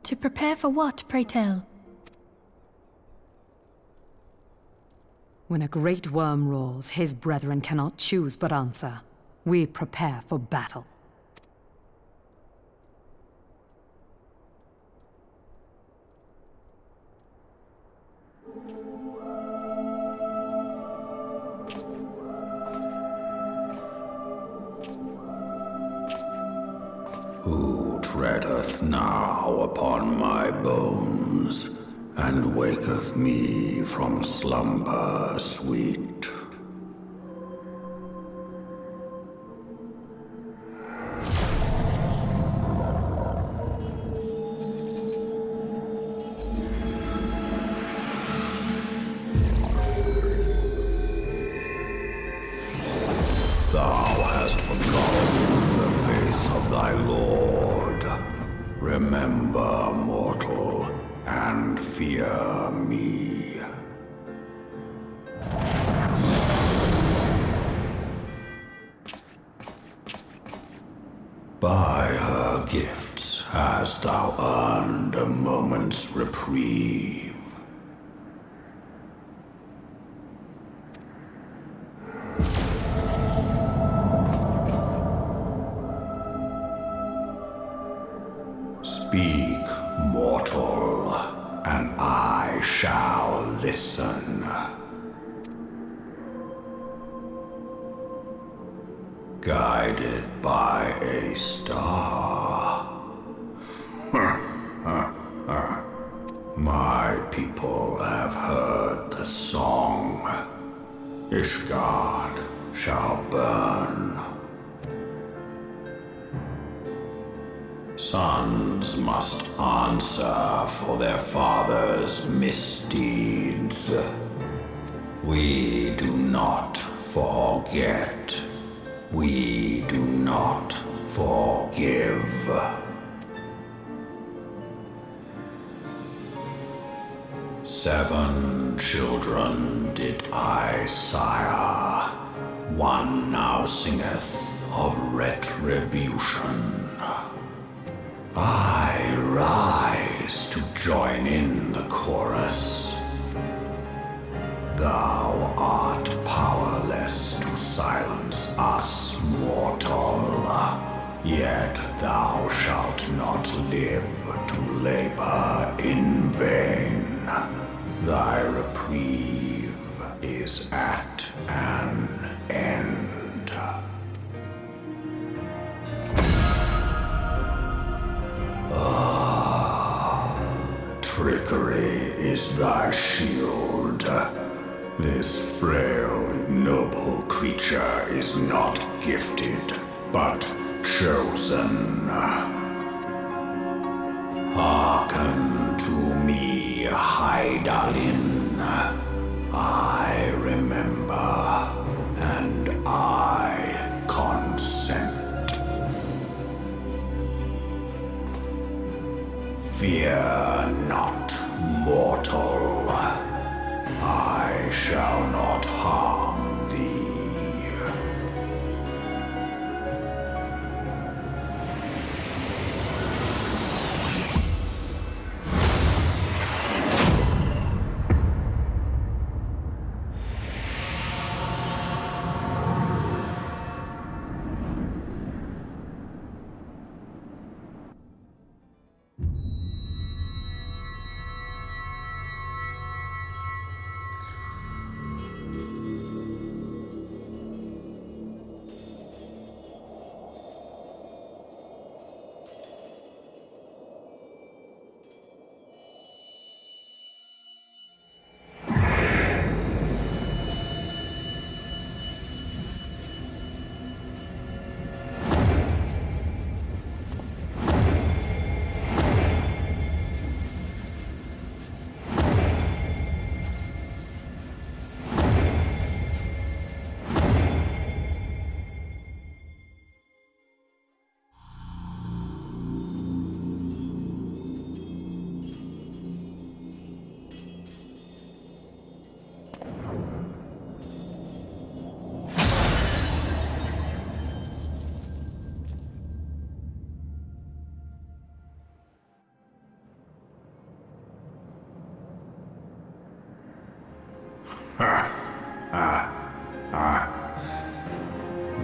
To prepare for what, pray tell? When a great worm roars, his brethren cannot choose but answer. We prepare for battle. Who treadeth now upon my bones, and waketh me from slumber sweet? Thou hast forgotten the face of thy Lord. Remember, mortal, and fear me. By her gifts hast thou earned a moment's reprieve. Speak, mortal, and I shall listen. Guided by a star. My people have heard the song. Ishgard shall burn. Sons must answer for their father's misdeeds. We do not forget. We do not forgive. 7 children did I sire. One now singeth of retribution. I rise to join in the chorus. Thou art powerless to silence us, mortal. Yet thou shalt not live to labor in vain. Thy reprieve is at an end. Trickery is thy shield. This frail, ignoble creature is not gifted, but chosen. Hearken to me, Hydaelyn. I remember, and I consent. Fear not, mortal. I shall not harm thee.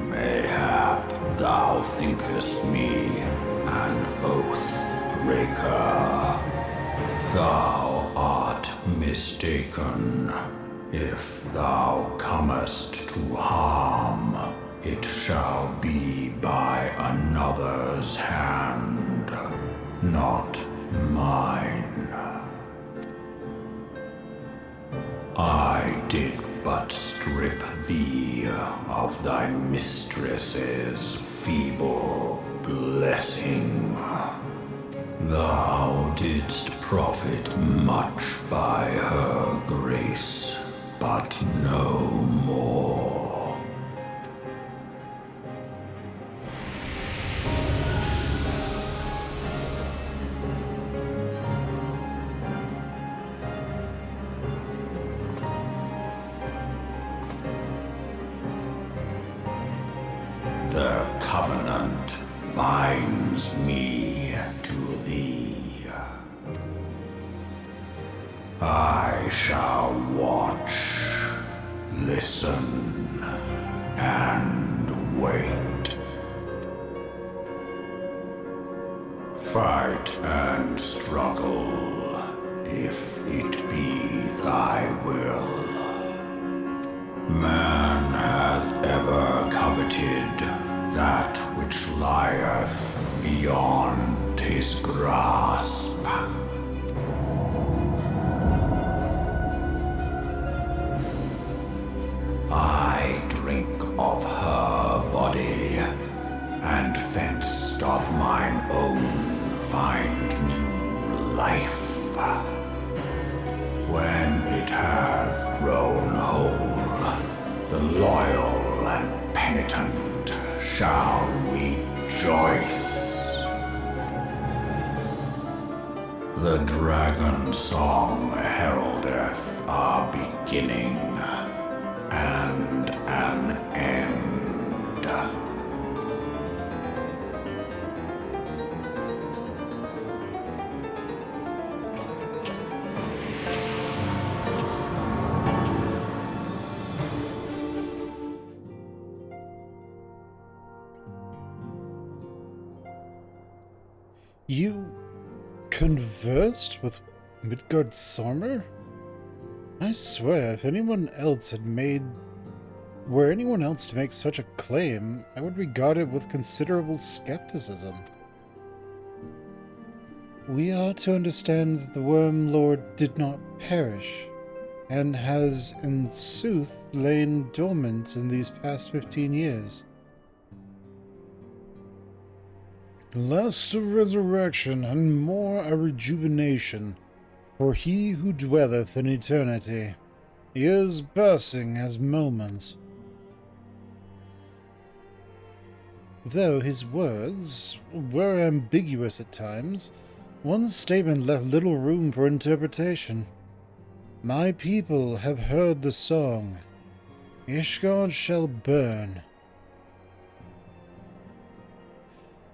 Mayhap thou thinkest me an oath breaker. Thou art mistaken. If thou comest to harm, it shall be by another's hand, not mine. I did but strip thee of thy mistress's feeble blessing. Thou didst profit much by her grace, but no more. The covenant binds me to thee. I shall watch, listen, and wait. Fight and struggle, if it be thy will. Man hath ever coveted that which lieth beyond his grasp. I drink of her body, and thence doth mine own find new life. When it hath grown whole, the loyal and penitent shall rejoice. The dragon song heraldeth a beginning and an end. You conversed with Midgard Sormer? I swear, if anyone else were anyone else to make such a claim, I would regard it with considerable skepticism. We are to understand that the Worm Lord did not perish, and has in sooth lain dormant in these past 15 years. Less a resurrection, and more a rejuvenation, for he who dwelleth in eternity, years passing as moments. Though his words were ambiguous at times, one statement left little room for interpretation. My people have heard the song, Ishgard shall burn.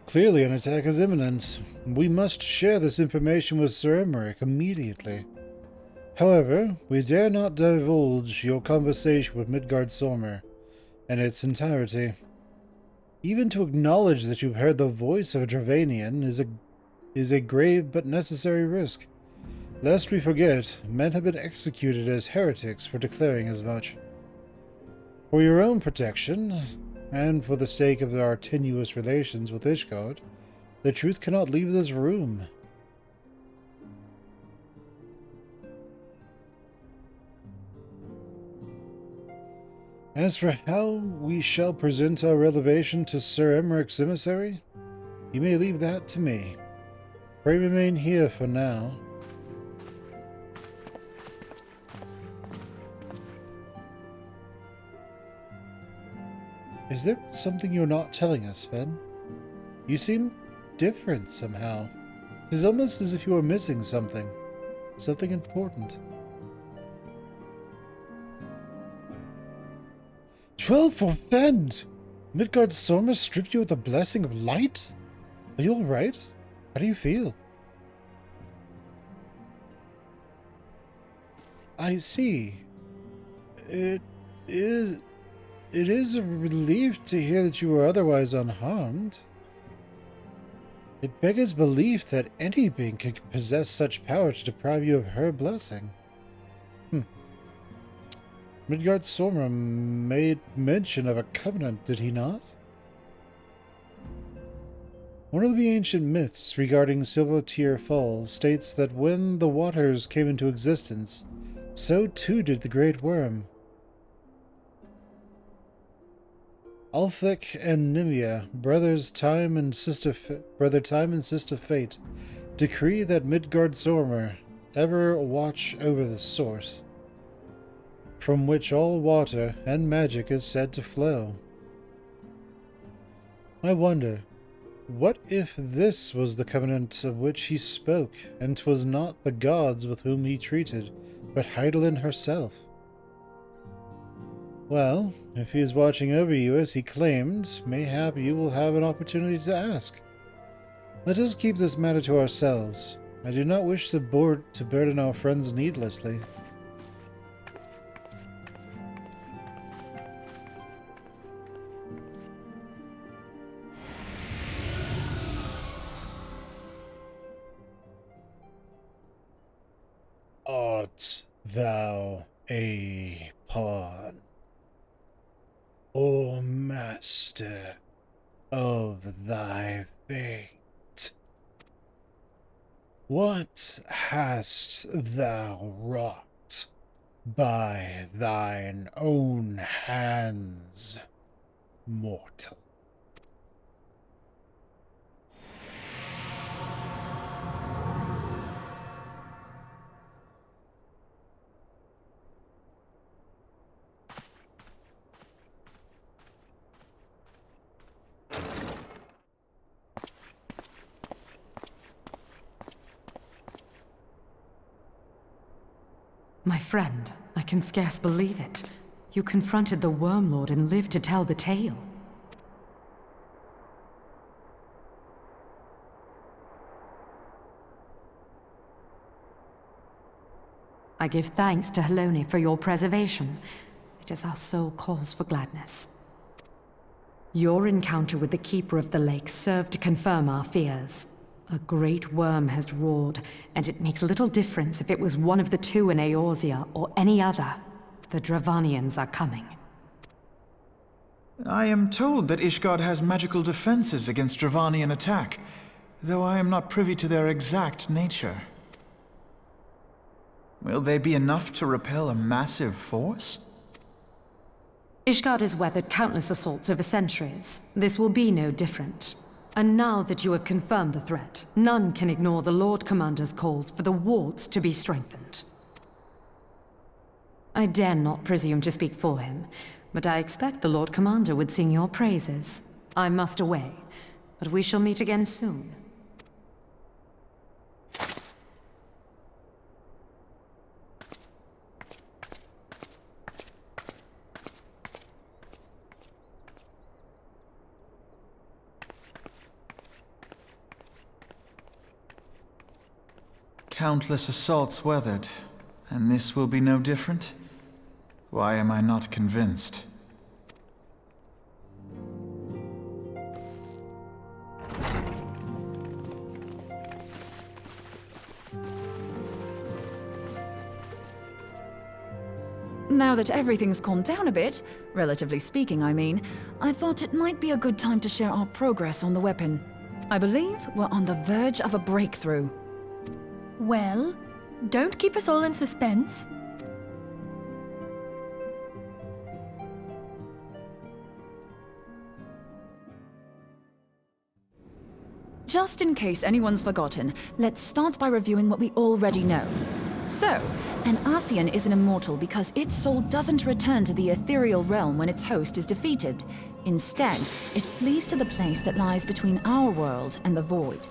Clearly an attack is imminent. We must share this information with Sir Emmerich immediately. However, we dare not divulge your conversation with Midgard Sormer in its entirety. Even to acknowledge that you've heard the voice of a Dravanian is a grave but necessary risk. Lest we forget, men have been executed as heretics for declaring as much. For your own protection, and for the sake of our tenuous relations with Ishgard, the truth cannot leave this room. As for how we shall present our revelation to Sir Emmerich's emissary, you may leave that to me. Pray remain here for now. Is there something you're not telling us, Sven? You seem different somehow. It is almost as if you were missing something. Something important. 12 for Fend! Midgard Sormer stripped you of the blessing of light? Are you alright? How do you feel? I see. It is... It is a relief to hear that you were otherwise unharmed. It beggars belief that any being could possess such power to deprive you of her blessing. Midgard Sormer made mention of a covenant, did he not? One of the ancient myths regarding Silvertear Falls states that when the waters came into existence, so too did the Great Worm. Althik and Nimia, brother Time and sister Fate, decree that Midgard Sormer ever watch over the source, from which all water and magic is said to flow. I wonder, what if this was the covenant of which he spoke, and 'twas not the gods with whom he treated, but Heidelin herself? Well, if he is watching over you as he claimed, mayhap you will have an opportunity to ask. Let us keep this matter to ourselves. I do not wish to burden our friends needlessly. Art thou a pawn, or master of thy fate? What hast thou wrought by thine own hands, mortal? My friend, I can scarce believe it. You confronted the Worm Lord and lived to tell the tale. I give thanks to Helone for your preservation. It is our sole cause for gladness. Your encounter with the Keeper of the Lake served to confirm our fears. A great worm has roared, and it makes little difference if it was one of the two in Eorzea or any other. The Dravanians are coming. I am told that Ishgard has magical defenses against Dravanian attack, though I am not privy to their exact nature. Will they be enough to repel a massive force? Ishgard has weathered countless assaults over centuries. This will be no different. And now that you have confirmed the threat, none can ignore the Lord Commander's calls for the wards to be strengthened. I dare not presume to speak for him, but I expect the Lord Commander would sing your praises. I must away, but we shall meet again soon. Countless assaults weathered, and this will be no different? Why am I not convinced? Now that everything's calmed down a bit, relatively speaking I mean, I thought it might be a good time to share our progress on the weapon. I believe we're on the verge of a breakthrough. Well, don't keep us all in suspense. Just in case anyone's forgotten, let's start by reviewing what we already know. So, an Ascian is an immortal because its soul doesn't return to the ethereal realm when its host is defeated. Instead, it flees to the place that lies between our world and the Void.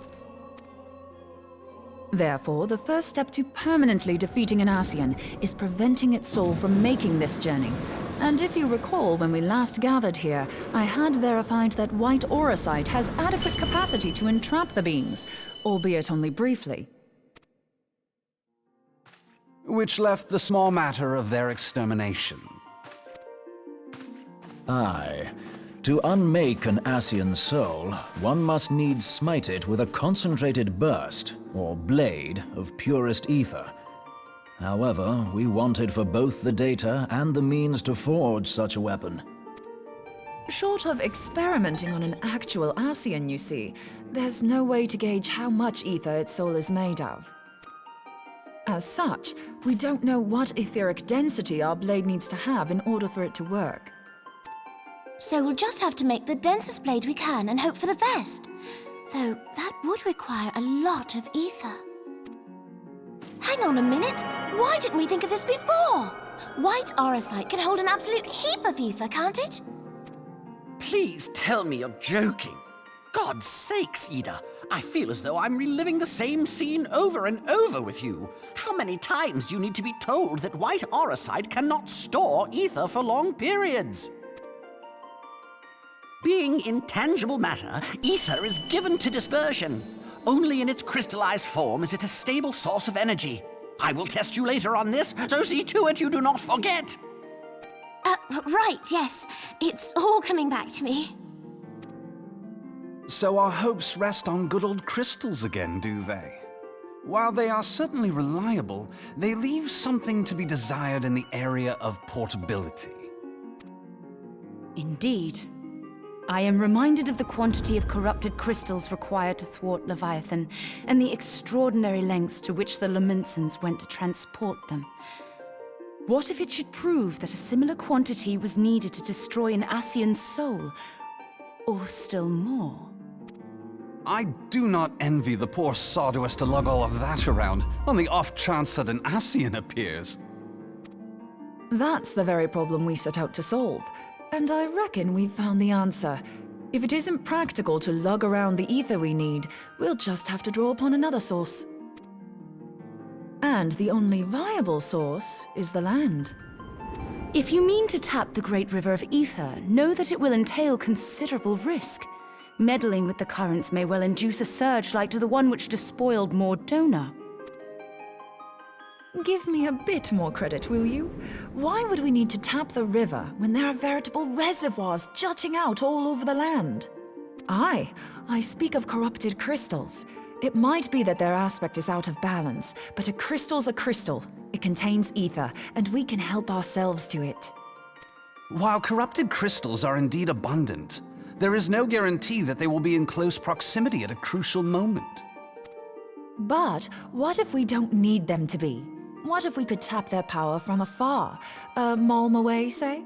Therefore, the first step to permanently defeating an Ascian is preventing its soul from making this journey. And if you recall, when we last gathered here, I had verified that White Auracite has adequate capacity to entrap the beings, albeit only briefly. Which left the small matter of their extermination. Aye. To unmake an Ascian soul, one must needs smite it with a concentrated burst, or blade, of purest ether. However, we wanted for both the data and the means to forge such a weapon. Short of experimenting on an actual Ascian, you see, there's no way to gauge how much ether its soul is made of. As such, we don't know what etheric density our blade needs to have in order for it to work. So we'll just have to make the densest blade we can and hope for the best. Though that would require a lot of ether. Hang on a minute! Why didn't we think of this before? White aurosite can hold an absolute heap of ether, can't it? Please tell me you're joking. God's sakes, Ida. I feel as though I'm reliving the same scene over and over with you. How many times do you need to be told that white aurosite cannot store ether for long periods? Being intangible matter, ether is given to dispersion. Only in its crystallized form is it a stable source of energy. I will test you later on this, so see to it you do not forget. Right, yes. It's all coming back to me. So our hopes rest on good old crystals again, do they? While they are certainly reliable, they leave something to be desired in the area of portability. Indeed. I am reminded of the quantity of corrupted crystals required to thwart Leviathan, and the extraordinary lengths to which the Lamentsons went to transport them. What if it should prove that a similar quantity was needed to destroy an Ascian's soul? Or still more? I do not envy the poor sod who has to lug all of that around, on the off chance that an Ascian appears. That's the very problem we set out to solve. And I reckon we've found the answer. If it isn't practical to lug around the ether we need, we'll just have to draw upon another source. And the only viable source is the land. If you mean to tap the Great River of Ether, know that it will entail considerable risk. Meddling with the currents may well induce a surge like to the one which despoiled Mordona. Give me a bit more credit, will you? Why would we need to tap the river when there are veritable reservoirs jutting out all over the land? Aye, I speak of corrupted crystals. It might be that their aspect is out of balance, but a crystal's a crystal. It contains ether, and we can help ourselves to it. While corrupted crystals are indeed abundant, there is no guarantee that they will be in close proximity at a crucial moment. But what if we don't need them to be? What if we could tap their power from afar? A malm away, say?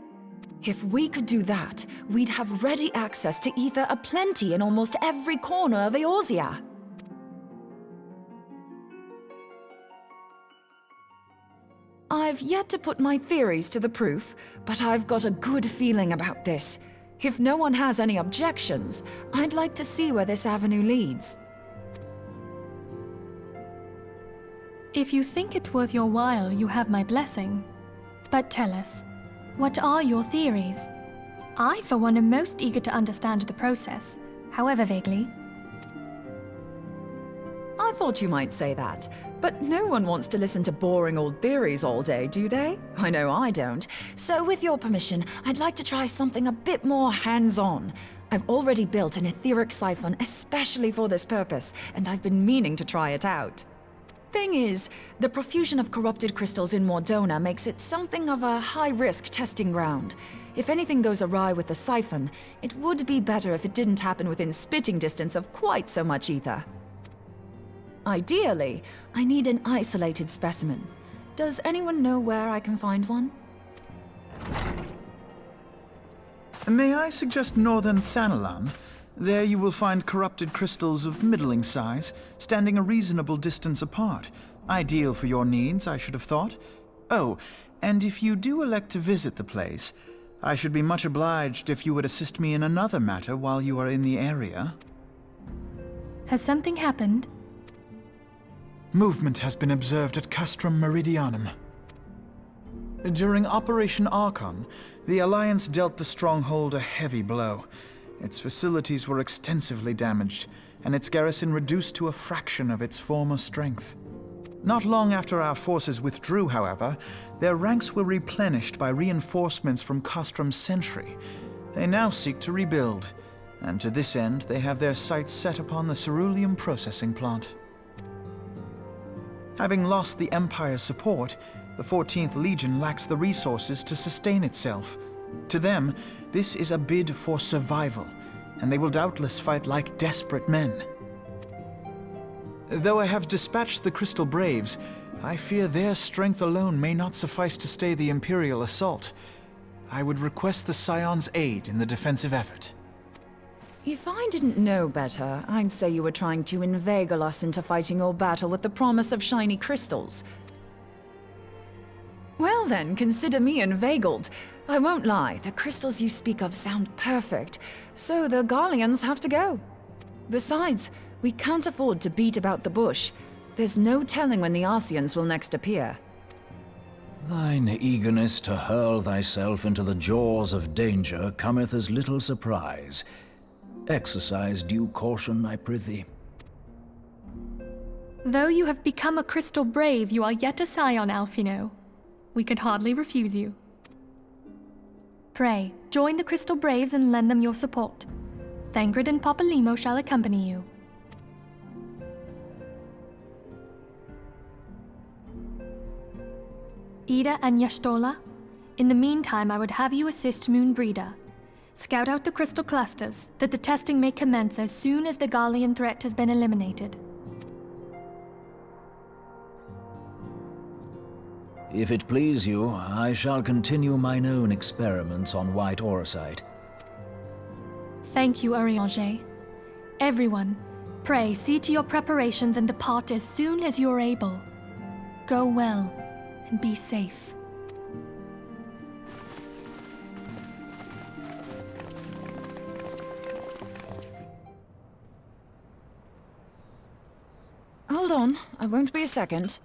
If we could do that, we'd have ready access to ether aplenty in almost every corner of Eorzea. I've yet to put my theories to the proof, but I've got a good feeling about this. If no one has any objections, I'd like to see where this avenue leads. If you think it worth your while, you have my blessing. But tell us, what are your theories? I, for one, am most eager to understand the process, however vaguely. I thought you might say that, but no one wants to listen to boring old theories all day, do they? I know I don't. So with your permission, I'd like to try something a bit more hands-on. I've already built an etheric siphon especially for this purpose, and I've been meaning to try it out. Thing is, the profusion of corrupted crystals in Mordona makes it something of a high-risk testing ground. If anything goes awry with the siphon, it would be better if it didn't happen within spitting distance of quite so much ether. Ideally, I need an isolated specimen. Does anyone know where I can find one? May I suggest northern Thanalan? There you will find corrupted crystals of middling size, standing a reasonable distance apart. Ideal for your needs, I should have thought. Oh, and if you do elect to visit the place, I should be much obliged if you would assist me in another matter while you are in the area. Has something happened? Movement has been observed at Castrum Meridianum. During Operation Archon, the Alliance dealt the stronghold a heavy blow. Its facilities were extensively damaged, and its garrison reduced to a fraction of its former strength. Not long after our forces withdrew, however, their ranks were replenished by reinforcements from Castrum's sentry, They now seek to rebuild, and to this end they have their sights set upon the ceruleum processing plant. Having lost the Empire's support, the 14th Legion lacks the resources to sustain itself. To them, this is a bid for survival, and they will doubtless fight like desperate men. Though I have dispatched the Crystal Braves, I fear their strength alone may not suffice to stay the Imperial assault. I would request the Scion's aid in the defensive effort. If I didn't know better, I'd say you were trying to inveigle us into fighting your battle with the promise of shiny crystals. Well then, consider me inveigled. I won't lie, the crystals you speak of sound perfect, so the Garleans have to go. Besides, we can't afford to beat about the bush. There's no telling when the Arsians will next appear. Thine eagerness to hurl thyself into the jaws of danger cometh as little surprise. Exercise due caution, I prithee. Though you have become a Crystal Brave, you are yet a Scion, Alphino. We could hardly refuse you. Pray, join the Crystal Braves and lend them your support. Thangred and Papalymo shall accompany you. Ida and Yashtola, in the meantime I would have you assist Moonbreeder. Scout out the crystal clusters, that the testing may commence as soon as the Garlean threat has been eliminated. If it please you, I shall continue mine own experiments on white orosite. Thank you, Urianger. Everyone, pray see to your preparations and depart as soon as you are able. Go well, and be safe. Hold on, I won't be a second.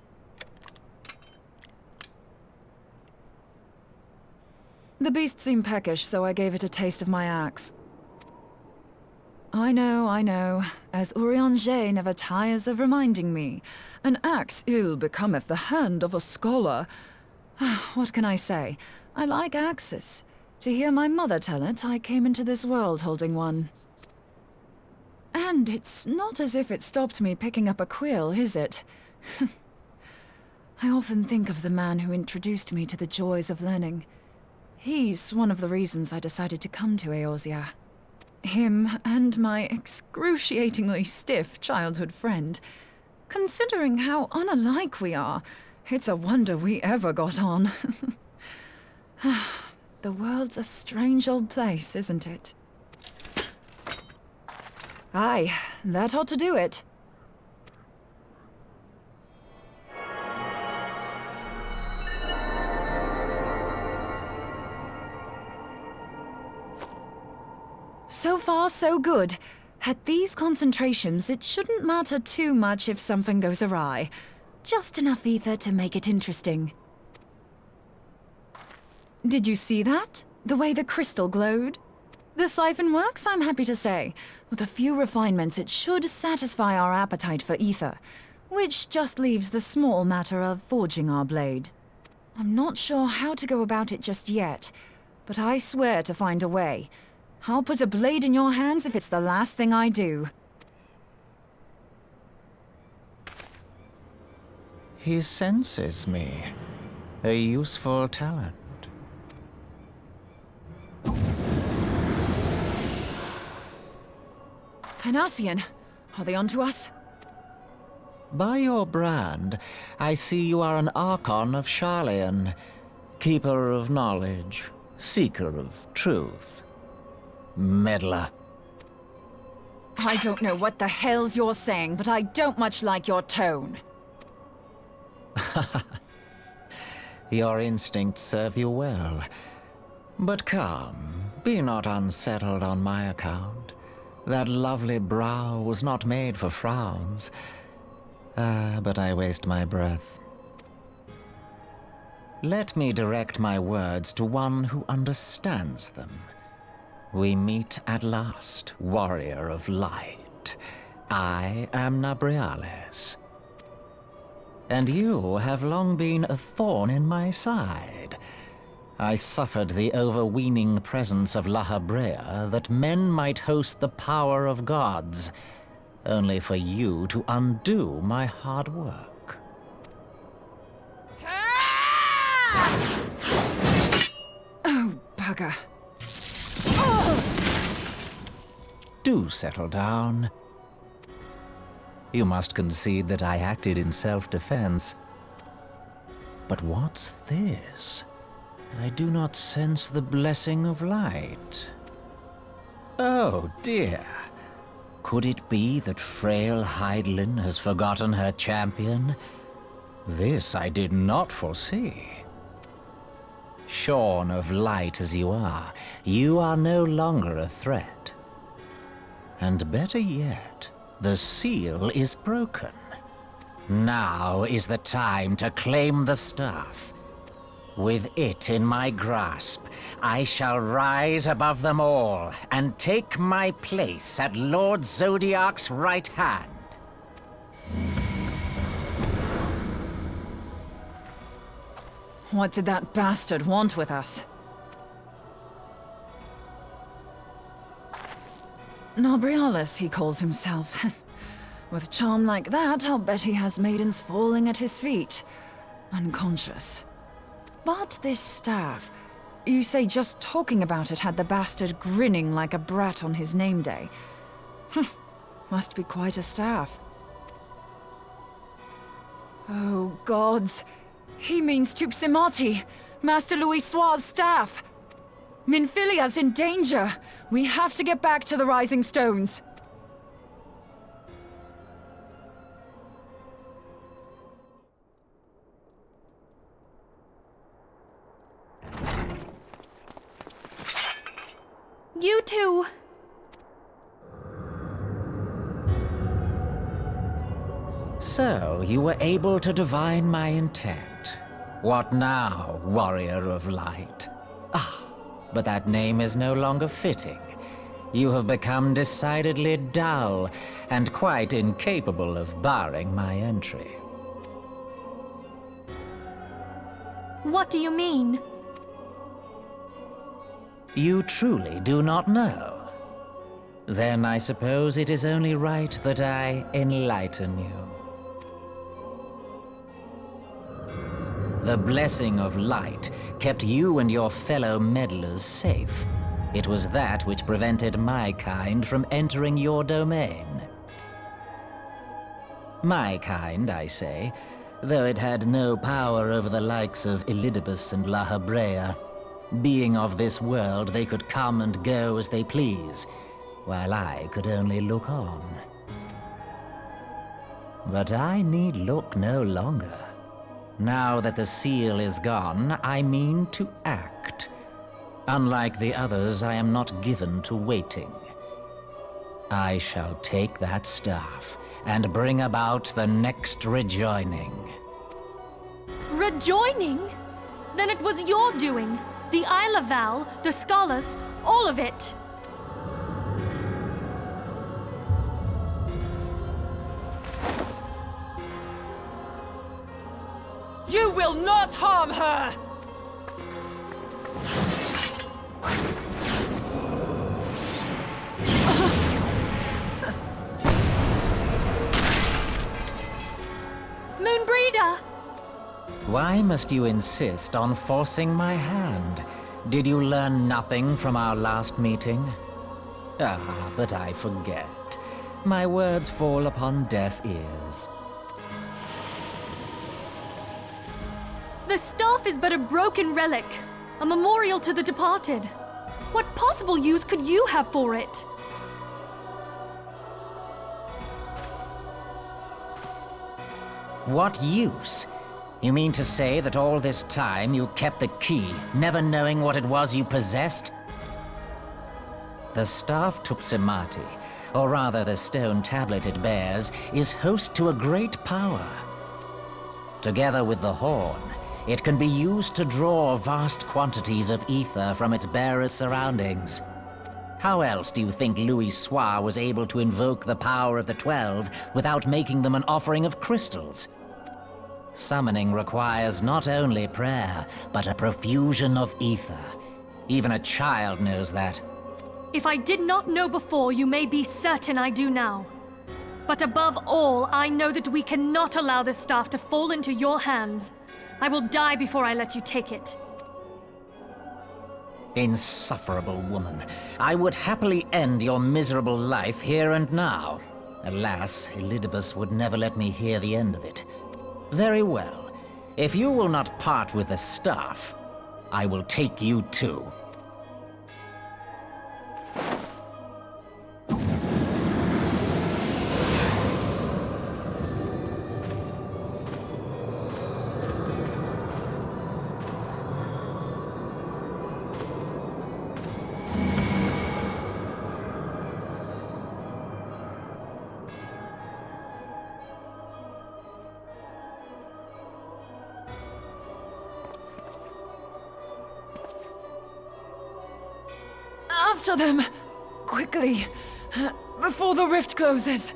The beast seemed peckish, so I gave it a taste of my axe. I know. As Urianger never tires of reminding me, an axe ill becometh the hand of a scholar. What can I say? I like axes. To hear my mother tell it, I came into this world holding one. And it's not as if it stopped me picking up a quill, is it? I often think of the man who introduced me to the joys of learning. He's one of the reasons I decided to come to Eorzea. Him and my excruciatingly stiff childhood friend. Considering how unalike we are, it's a wonder we ever got on. The world's a strange old place, isn't it? Aye, that ought to do it. So far, so good. At these concentrations, it shouldn't matter too much if something goes awry. Just enough ether to make it interesting. Did you see that? The way the crystal glowed? The siphon works, I'm happy to say. With a few refinements, it should satisfy our appetite for ether, which just leaves the small matter of forging our blade. I'm not sure how to go about it just yet, but I swear to find a way. I'll put a blade in your hands if it's the last thing I do. He senses me. A useful talent. An Arsian. Are they onto us? By your brand, I see you are an Archon of Sharlayan, keeper of knowledge, seeker of truth. Meddler. I don't know what the hell's you're saying, but I don't much like your tone. Your instincts serve you well. But come, be not unsettled on my account. That lovely brow was not made for frowns. But I waste my breath. Let me direct my words to one who understands them. We meet at last, warrior of light. I am Nabriales. And you have long been a thorn in my side. I suffered the overweening presence of La Habrea that men might host the power of gods, only for you to undo my hard work. Oh, bugger. Do settle down. You must concede that I acted in self-defense. But what's this? I do not sense the blessing of light. Oh, dear. Could it be that frail Hydaelyn has forgotten her champion? This I did not foresee. Shorn of light as you are no longer a threat. And better yet, the seal is broken. Now is the time to claim the staff. With it in my grasp, I shall rise above them all and take my place at Lord Zodiac's right hand. What did that bastard want with us? Nobrialis, he calls himself. With charm like that, I'll bet he has maidens falling at his feet, unconscious. But this staff, you say just talking about it had the bastard grinning like a brat on his name day. Must be quite a staff. Oh, gods. He means Tupsimati, Master Louis Soir's staff. Minfilia's in danger. We have to get back to the Rising Stones. You two! So, you were able to divine my intent. What now, warrior of light? Ah, but that name is no longer fitting. You have become decidedly dull, and quite incapable of barring my entry. What do you mean? You truly do not know? Then I suppose it is only right that I enlighten you. The blessing of light kept you and your fellow meddlers safe. It was that which prevented my kind from entering your domain. My kind, I say, though it had no power over the likes of Elidibus and La Habrea. Being of this world, they could come and go as they please, while I could only look on. But I need look no longer. Now that the seal is gone, I mean to act. Unlike the others, I am not given to waiting. I shall take that staff and bring about the next rejoining. Rejoining? Then it was your doing. The Isle of Val, the scholars, all of it. You will not harm her! Moonbreeder! Why must you insist on forcing my hand? Did you learn nothing from our last meeting? Ah, but I forget. My words fall upon deaf ears. The staff is but a broken relic, a memorial to the departed. What possible use could you have for it? What use? You mean to say that all this time you kept the key, never knowing what it was you possessed? The staff Tupsimati, or rather the stone tablet it bears, is host to a great power. Together with the horn, it can be used to draw vast quantities of ether from its bearer's surroundings. How else do you think Louis Soir was able to invoke the power of the 12 without making them an offering of crystals? Summoning requires not only prayer, but a profusion of ether. Even a child knows that. If I did not know before, you may be certain I do now. But above all, I know that we cannot allow this staff to fall into your hands. I will die before I let you take it. Insufferable woman. I would happily end your miserable life here and now. Alas, Elidibus would never let me hear the end of it. Very well. If you will not part with the staff, I will take you too. After them! Quickly! Before the rift closes!